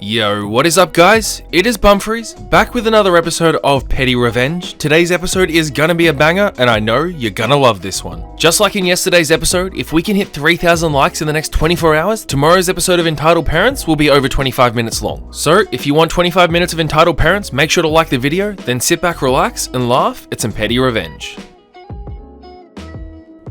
Yo, what is up guys? It is Bumfris, back with another episode of Petty Revenge. Today's episode is gonna be a banger, and I know you're gonna love this one. Just like in yesterday's episode, if we can hit 3,000 likes in the next 24 hours, tomorrow's episode of Entitled Parents will be over 25 minutes long. So, if you want 25 minutes of Entitled Parents, make sure to like the video, then sit back, relax, and laugh at some Petty Revenge.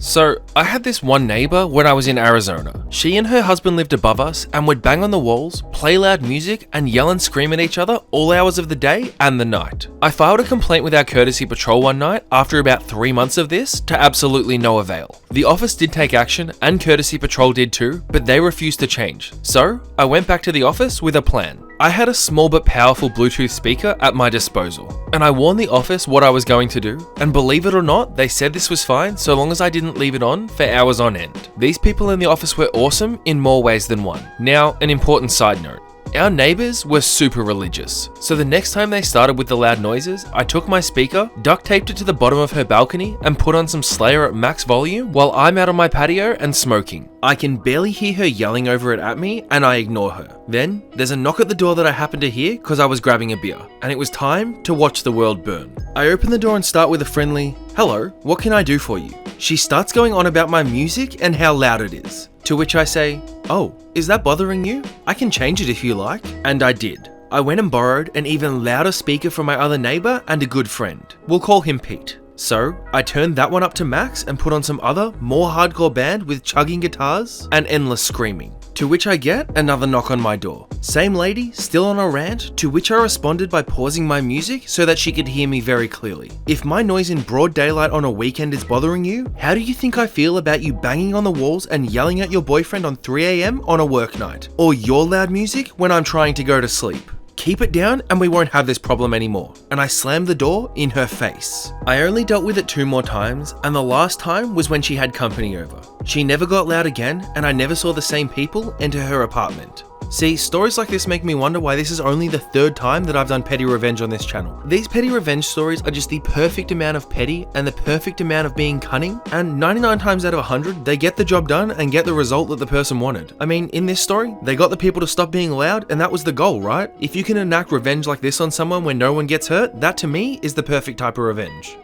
So, I had this one neighbor when I was in Arizona. She and her husband lived above us and would bang on the walls, play loud music, and yell and scream at each other all hours of the day and the night. I filed a complaint with our courtesy patrol one night after about 3 months of this, to absolutely no avail. The office did take action and courtesy patrol did too, but they refused to change. So, I went back to the office with a plan. I had a small but powerful Bluetooth speaker at my disposal, and I warned the office what I was going to do, and believe it or not, they said this was fine so long as I didn't leave it on for hours on end. These people in the office were awesome in more ways than one. Now, an important side note. Our neighbors were super religious, so the next time they started with the loud noises, I took my speaker, duct taped it to the bottom of her balcony, and put on some Slayer at max volume while I'm out on my patio and smoking. I can barely hear her yelling over it at me, and I ignore her. Then, there's a knock at the door that I happened to hear because I was grabbing a beer, and it was time to watch the world burn. I open the door and start with a friendly, "Hello, what can I do for you?" She starts going on about my music and how loud it is. To which I say, "Oh, is that bothering you? I can change it if you like." And I did. I went and borrowed an even louder speaker from my other neighbor and a good friend. We'll call him Pete. So, I turned that one up to max and put on some other, more hardcore band with chugging guitars and endless screaming. To which I get another knock on my door. Same lady, still on a rant, to which I responded by pausing my music so that she could hear me very clearly. If my noise in broad daylight on a weekend is bothering you, how do you think I feel about you banging on the walls and yelling at your boyfriend on 3 AM on a work night? Or your loud music when I'm trying to go to sleep? Keep it down and we won't have this problem anymore. And I slammed the door in her face. I only dealt with it 2 more times, and the last time was when she had company over. She never got loud again, and I never saw the same people enter her apartment. See, stories like this make me wonder why this is only the 3rd time that I've done petty revenge on this channel. These petty revenge stories are just the perfect amount of petty and the perfect amount of being cunning, and 99 times out of 100, they get the job done and get the result that the person wanted. I mean, in this story, they got the people to stop being loud, and that was the goal, right? If you can enact revenge like this on someone when no one gets hurt, that to me is the perfect type of revenge.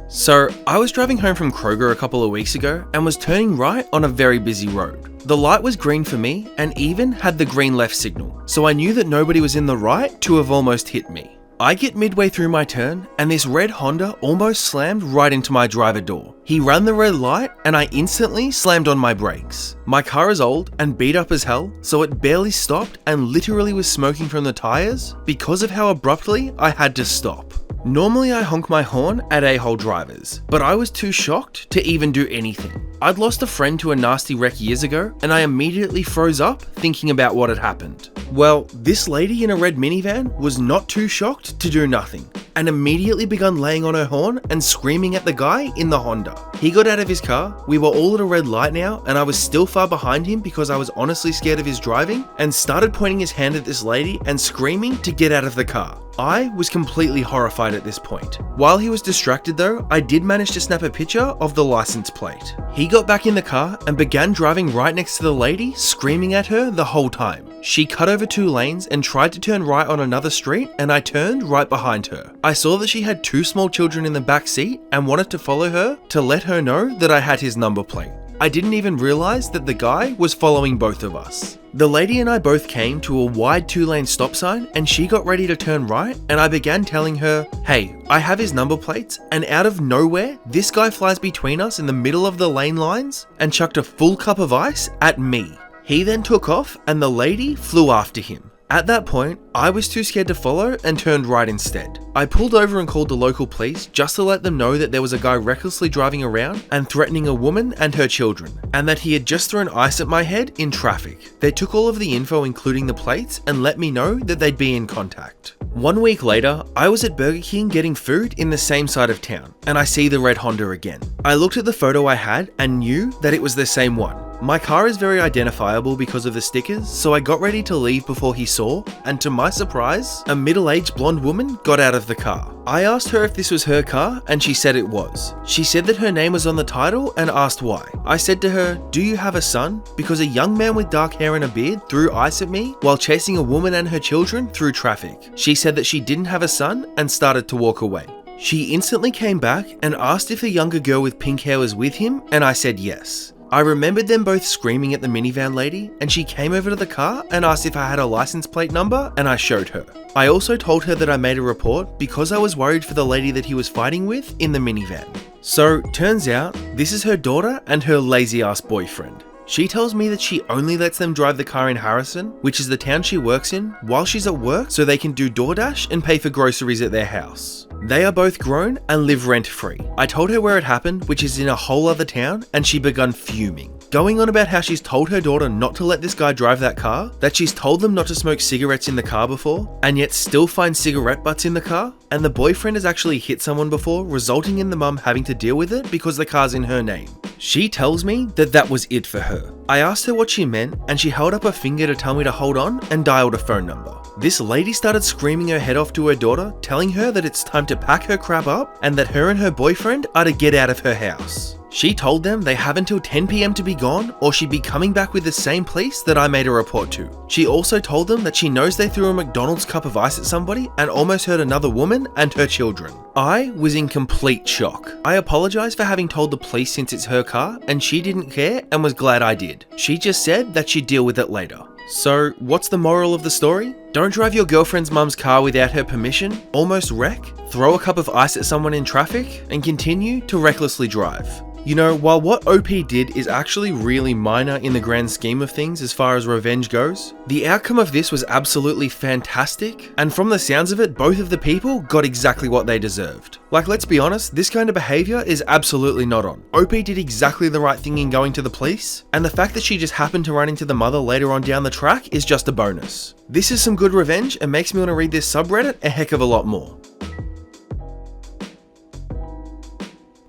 So, I was driving home from Kroger a couple of weeks ago and was turning right on a very busy road. The light was green for me and even had the green left signal, so I knew that nobody was in the right to have almost hit me. I get midway through my turn and this red Honda almost slammed right into my driver door. He ran the red light and I instantly slammed on my brakes. My car is old and beat up as hell, so it barely stopped and literally was smoking from the tires because of how abruptly I had to stop. Normally I honk my horn at a-hole drivers, but I was too shocked to even do anything. I'd lost a friend to a nasty wreck years ago, and I immediately froze up thinking about what had happened. Well, this lady in a red minivan was not too shocked to do nothing, and immediately began laying on her horn and screaming at the guy in the Honda. He got out of his car, we were all at a red light now, and I was still far behind him because I was honestly scared of his driving, and started pointing his hand at this lady and screaming to get out of the car. I was completely horrified at this point. While he was distracted though, I did manage to snap a picture of the license plate. He got back in the car and began driving right next to the lady, screaming at her the whole time. She cut over 2 lanes and tried to turn right on another street, and I turned right behind her. I saw that she had 2 small children in the back seat and wanted to follow her to let her know that I had his number plate. I didn't even realize that the guy was following both of us. The lady and I both came to a wide 2-lane stop sign and she got ready to turn right, and I began telling her, "Hey, I have his number plates," and out of nowhere, this guy flies between us in the middle of the lane lines and chucked a full cup of ice at me. He then took off and the lady flew after him. At that point, I was too scared to follow and turned right instead. I pulled over and called the local police just to let them know that there was a guy recklessly driving around and threatening a woman and her children, and that he had just thrown ice at my head in traffic. They took all of the info including the plates and let me know that they'd be in contact. 1 week later, I was at Burger King getting food in the same side of town, and I see the red Honda again. I looked at the photo I had and knew that it was the same one. My car is very identifiable because of the stickers, so I got ready to leave before he saw, and to my surprise, a middle-aged blonde woman got out of the car. I asked her if this was her car, and she said it was. She said that her name was on the title and asked why. I said to her, "Do you have a son?" Because a young man with dark hair and a beard threw ice at me while chasing a woman and her children through traffic. She said that she didn't have a son and started to walk away. She instantly came back and asked if the younger girl with pink hair was with him, and I said yes. I remembered them both screaming at the minivan lady, and she came over to the car and asked if I had a license plate number, and I showed her. I also told her that I made a report because I was worried for the lady that he was fighting with in the minivan. So, turns out, this is her daughter and her lazy ass boyfriend. She tells me that she only lets them drive the car in Harrison, which is the town she works in, while she's at work so they can do DoorDash and pay for groceries at their house. They are both grown and live rent-free. I told her where it happened, which is in a whole other town, and she begun fuming. Going on about how she's told her daughter not to let this guy drive that car, that she's told them not to smoke cigarettes in the car before, and yet still find cigarette butts in the car, and the boyfriend has actually hit someone before, resulting in the mum having to deal with it because the car's in her name. She tells me that that was it for her. I asked her what she meant, and she held up a finger to tell me to hold on and dialed a phone number. This lady started screaming her head off to her daughter, telling her that it's time to pack her crap up and that her and her boyfriend are to get out of her house. She told them they have until 10 PM to be gone, or she'd be coming back with the same police that I made a report to. She also told them that she knows they threw a McDonald's cup of ice at somebody and almost hurt another woman and her children. I was in complete shock. I apologized for having told the police since it's her car, and she didn't care and was glad I did. She just said that she'd deal with it later. So, what's the moral of the story? Don't drive your girlfriend's mum's car without her permission, almost wreck, throw a cup of ice at someone in traffic, and continue to recklessly drive. You know, while what OP did is actually really minor in the grand scheme of things as far as revenge goes, the outcome of this was absolutely fantastic, and from the sounds of it, both of the people got exactly what they deserved. Like, let's be honest, this kind of behavior is absolutely not on. OP did exactly the right thing in going to the police, and the fact that she just happened to run into the mother later on down the track is just a bonus. This is some good revenge and makes me want to read this subreddit a heck of a lot more.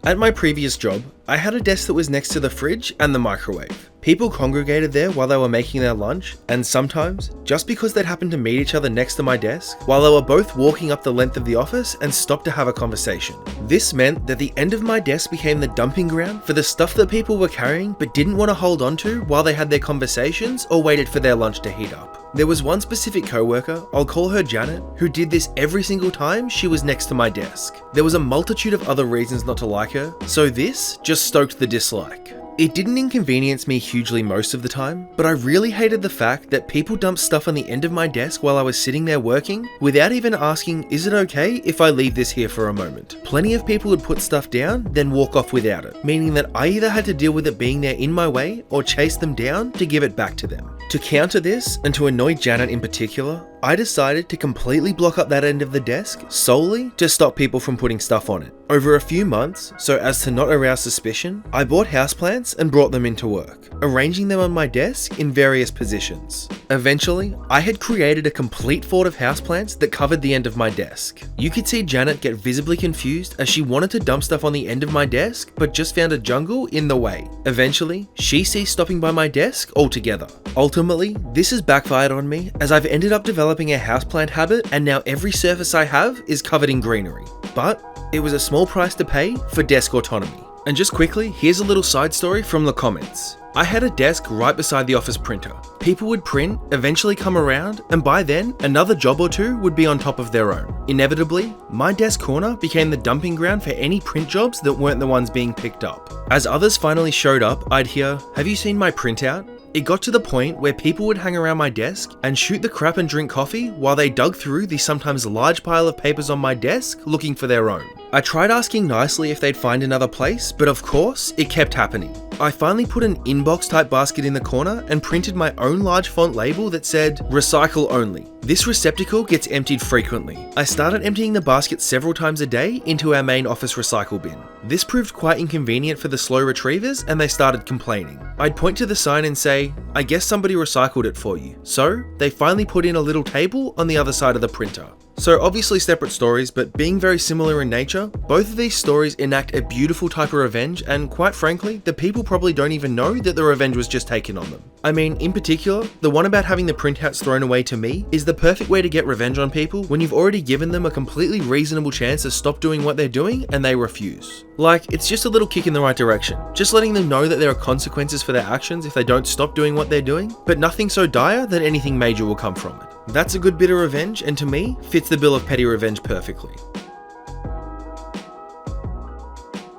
At my previous job, I had a desk that was next to the fridge and the microwave. People congregated there while they were making their lunch, and sometimes, just because they'd happened to meet each other next to my desk, while they were both walking up the length of the office and stopped to have a conversation. This meant that the end of my desk became the dumping ground for the stuff that people were carrying but didn't want to hold on to while they had their conversations or waited for their lunch to heat up. There was one specific coworker, I'll call her Janet, who did this every single time she was next to my desk. There was a multitude of other reasons not to like her, so this just stoked the dislike. It didn't inconvenience me hugely most of the time, but I really hated the fact that people dumped stuff on the end of my desk while I was sitting there working, without even asking, is it okay if I leave this here for a moment? Plenty of people would put stuff down, then walk off without it, meaning that I either had to deal with it being there in my way, or chase them down to give it back to them. To counter this, and to annoy Janet in particular, I decided to completely block up that end of the desk solely to stop people from putting stuff on it. Over a few months, so as to not arouse suspicion, I bought houseplants and brought them into work, arranging them on my desk in various positions. Eventually, I had created a complete fort of houseplants that covered the end of my desk. You could see Janet get visibly confused as she wanted to dump stuff on the end of my desk, but just found a jungle in the way. Eventually, she ceased stopping by my desk altogether. Ultimately, this has backfired on me as I've ended up developing a houseplant habit, and now every surface I have is covered in greenery. But it was a small price to pay for desk autonomy. And just quickly, here's a little side story from the comments. I had a desk right beside the office printer. People would print, eventually come around, and by then, another job or two would be on top of their own. Inevitably, my desk corner became the dumping ground for any print jobs that weren't the ones being picked up. As others finally showed up, I'd hear, "Have you seen my printout?" It got to the point where people would hang around my desk and shoot the crap and drink coffee while they dug through the sometimes large pile of papers on my desk looking for their own. I tried asking nicely if they'd find another place, but of course, it kept happening. I finally put an inbox type basket in the corner and printed my own large font label that said, "Recycle only." This receptacle gets emptied frequently. I started emptying the basket several times a day into our main office recycle bin. This proved quite inconvenient for the slow retrievers and they started complaining. I'd point to the sign and say, "I guess somebody recycled it for you." So, they finally put in a little table on the other side of the printer. So obviously separate stories, but being very similar in nature, both of these stories enact a beautiful type of revenge, and quite frankly, the people probably don't even know that the revenge was just taken on them. I mean, in particular, the one about having the printouts thrown away to me is the perfect way to get revenge on people when you've already given them a completely reasonable chance to stop doing what they're doing and they refuse. Like, it's just a little kick in the right direction, just letting them know that there are consequences for their actions if they don't stop doing what they're doing, but nothing so dire that anything major will come from it. That's a good bit of revenge, and to me, fits the bill of petty revenge perfectly.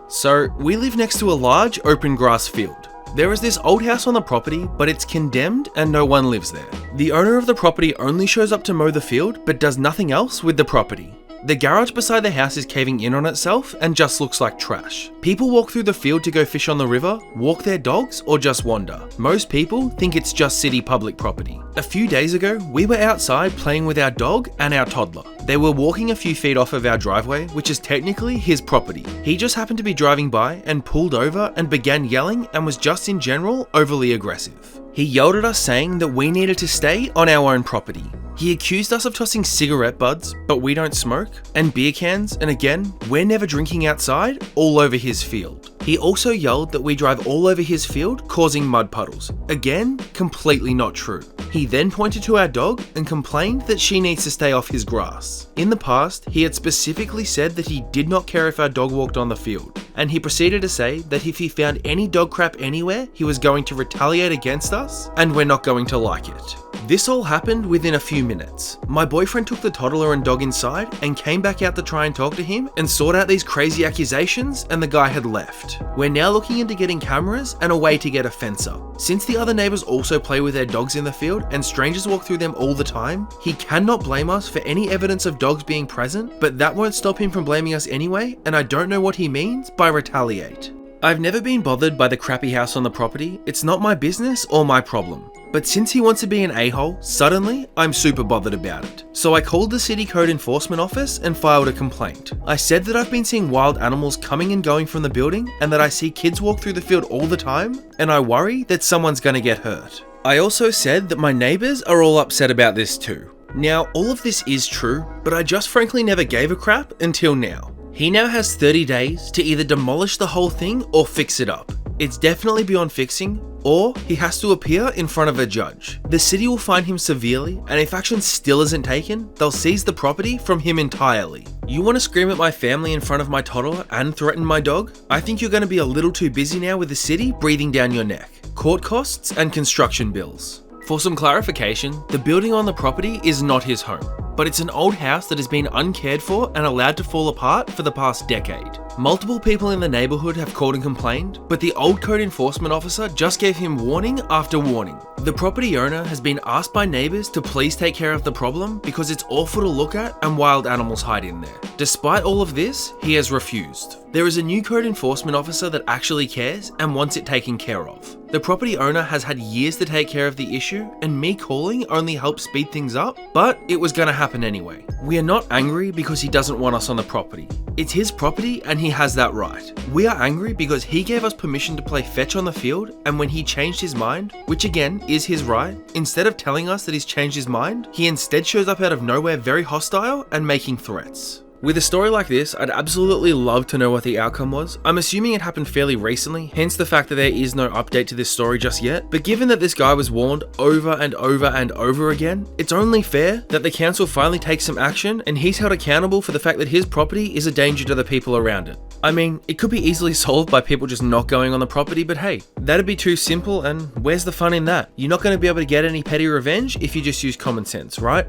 So, we live next to a large open grass field. There is this old house on the property, but it's condemned and no one lives there. The owner of the property only shows up to mow the field, but does nothing else with the property. The garage beside the house is caving in on itself and just looks like trash. People walk through the field to go fish on the river, walk their dogs, or just wander. Most people think it's just city public property. A few days ago, we were outside playing with our dog and our toddler. They were walking a few feet off of our driveway, which is technically his property. He just happened to be driving by and pulled over and began yelling and was just in general overly aggressive. He yelled at us saying that we needed to stay on our own property. He accused us of tossing cigarette butts, but we don't smoke, and beer cans, and again, we're never drinking outside, all over his field. He also yelled that we drive all over his field, causing mud puddles. Again, completely not true. He then pointed to our dog and complained that she needs to stay off his grass. In the past, he had specifically said that he did not care if our dog walked on the field, and he proceeded to say that if he found any dog crap anywhere, he was going to retaliate against us, and we're not going to like it. This all happened within a few minutes. My boyfriend took the toddler and dog inside and came back out to try and talk to him and sort out these crazy accusations, and the guy had left. We're now looking into getting cameras and a way to get a fence up. Since the other neighbors also play with their dogs in the field and strangers walk through them all the time, he cannot blame us for any evidence of dogs being present, but that won't stop him from blaming us anyway, and I don't know what he means by retaliate. I've never been bothered by the crappy house on the property. It's not my business or my problem. But since he wants to be an a-hole, suddenly I'm super bothered about it. So I called the city code enforcement office and filed a complaint. I said that I've been seeing wild animals coming and going from the building, and that I see kids walk through the field all the time, and I worry that someone's gonna get hurt. I also said that my neighbors are all upset about this too. Now, all of this is true, but I just frankly never gave a crap until now. He now has 30 days to either demolish the whole thing or fix it up. It's definitely beyond fixing, or he has to appear in front of a judge. The city will fine him severely, and if action still isn't taken, they'll seize the property from him entirely. You want to scream at my family in front of my toddler and threaten my dog? I think you're going to be a little too busy now with the city breathing down your neck. Court costs and construction bills. For some clarification, the building on the property is not his home, but it's an old house that has been uncared for and allowed to fall apart for the past decade. Multiple people in the neighborhood have called and complained, but the old code enforcement officer just gave him warning after warning. The property owner has been asked by neighbors to please take care of the problem because it's awful to look at and wild animals hide in there. Despite all of this, he has refused. There is a new code enforcement officer that actually cares and wants it taken care of. The property owner has had years to take care of the issue, and me calling only helped speed things up, but it was gonna happen anyway. We are not angry because he doesn't want us on the property. It's his property and he has that right. We are angry because he gave us permission to play fetch on the field, and when he changed his mind, which again is his right, instead of telling us that he's changed his mind, he instead shows up out of nowhere very hostile and making threats. With a story like this, I'd absolutely love to know what the outcome was. I'm assuming it happened fairly recently, hence the fact that there is no update to this story just yet. But given that this guy was warned over and over and over again, it's only fair that the council finally takes some action and he's held accountable for the fact that his property is a danger to the people around it. I mean, it could be easily solved by people just not going on the property, but hey, that'd be too simple, and where's the fun in that? You're not going to be able to get any petty revenge if you just use common sense, right?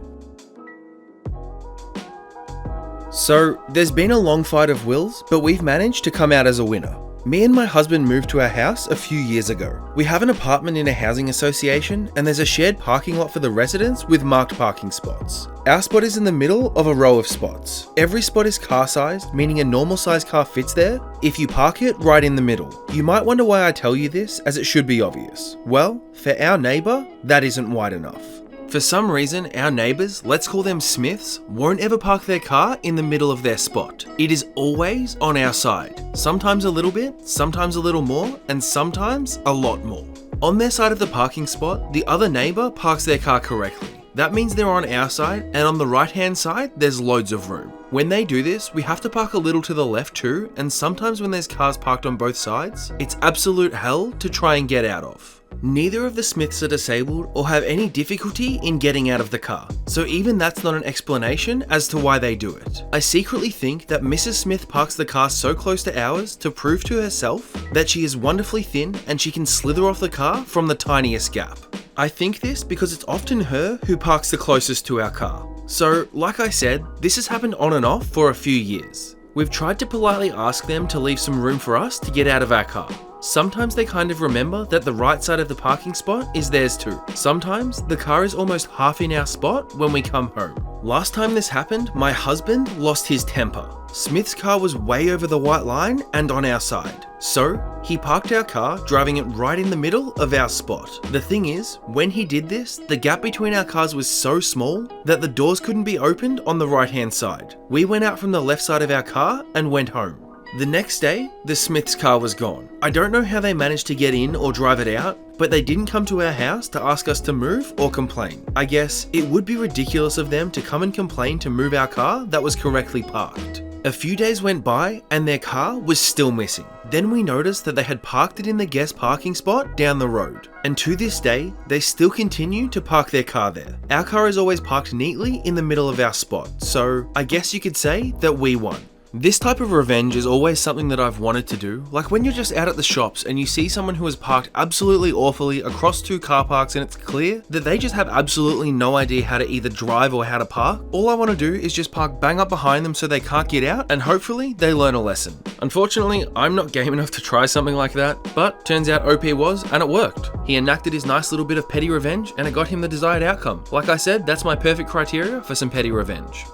So, there's been a long fight of wills, but we've managed to come out as a winner. Me and my husband moved to our house a few years ago. We have an apartment in a housing association, and there's a shared parking lot for the residents with marked parking spots. Our spot is in the middle of a row of spots. Every spot is car-sized, meaning a normal-sized car fits there if you park it right in the middle. You might wonder why I tell you this, as it should be obvious. Well, for our neighbour, that isn't wide enough. For some reason, our neighbours, let's call them Smiths, won't ever park their car in the middle of their spot. It is always on our side. Sometimes a little bit, sometimes a little more, and sometimes a lot more. On their side of the parking spot, the other neighbour parks their car correctly. That means they're on our side, and on the right hand side, there's loads of room. When they do this, we have to park a little to the left too, and sometimes when there's cars parked on both sides, it's absolute hell to try and get out of. Neither of the Smiths are disabled or have any difficulty in getting out of the car, so even that's not an explanation as to why they do it. I secretly think that Mrs. Smith parks the car so close to ours to prove to herself that she is wonderfully thin and she can slither off the car from the tiniest gap. I think this because it's often her who parks the closest to our car. So, like I said, this has happened on and off for a few years. We've tried to politely ask them to leave some room for us to get out of our car. Sometimes they kind of remember that the right side of the parking spot is theirs too. Sometimes the car is almost half in our spot when we come home. Last time this happened, my husband lost his temper. Smith's car was way over the white line and on our side. So, he parked our car, driving it right in the middle of our spot. The thing is, when he did this, the gap between our cars was so small that the doors couldn't be opened on the right hand side. We went out from the left side of our car and went home. The next day, the Smith's car was gone. I don't know how they managed to get in or drive it out, but they didn't come to our house to ask us to move or complain. I guess it would be ridiculous of them to come and complain to move our car that was correctly parked. A few days went by and their car was still missing. Then we noticed that they had parked it in the guest parking spot down the road. And to this day, they still continue to park their car there. Our car is always parked neatly in the middle of our spot, so I guess you could say that we won. This type of revenge is always something that I've wanted to do, like when you're just out at the shops and you see someone who has parked absolutely awfully across two car parks and it's clear that they just have absolutely no idea how to either drive or how to park. All I want to do is just park bang up behind them so they can't get out and hopefully they learn a lesson. Unfortunately, I'm not game enough to try something like that, but turns out OP was and it worked. He enacted his nice little bit of petty revenge and it got him the desired outcome. Like I said, that's my perfect criteria for some petty revenge.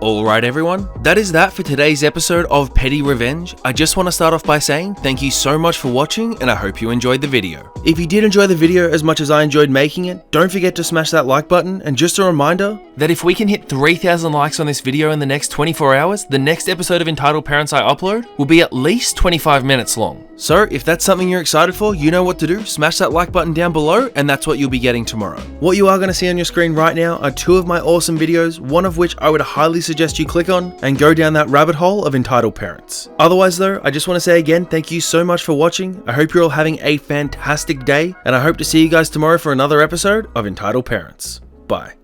Alright everyone, that is that for today's episode of Petty Revenge. I just want to start off by saying thank you so much for watching and I hope you enjoyed the video. If you did enjoy the video as much as I enjoyed making it, don't forget to smash that like button, and just a reminder that if we can hit 3,000 likes on this video in the next 24 hours, the next episode of Entitled Parents I upload will be at least 25 minutes long. So if that's something you're excited for, you know what to do, smash that like button down below and that's what you'll be getting tomorrow. What you are going to see on your screen right now are two of my awesome videos, one of which I would highly suggest you click on and go down that rabbit hole of Entitled Parents. Otherwise though, I just want to say again, thank you so much for watching. I hope you're all having a fantastic day and I hope to see you guys tomorrow for another episode of Entitled Parents. Bye.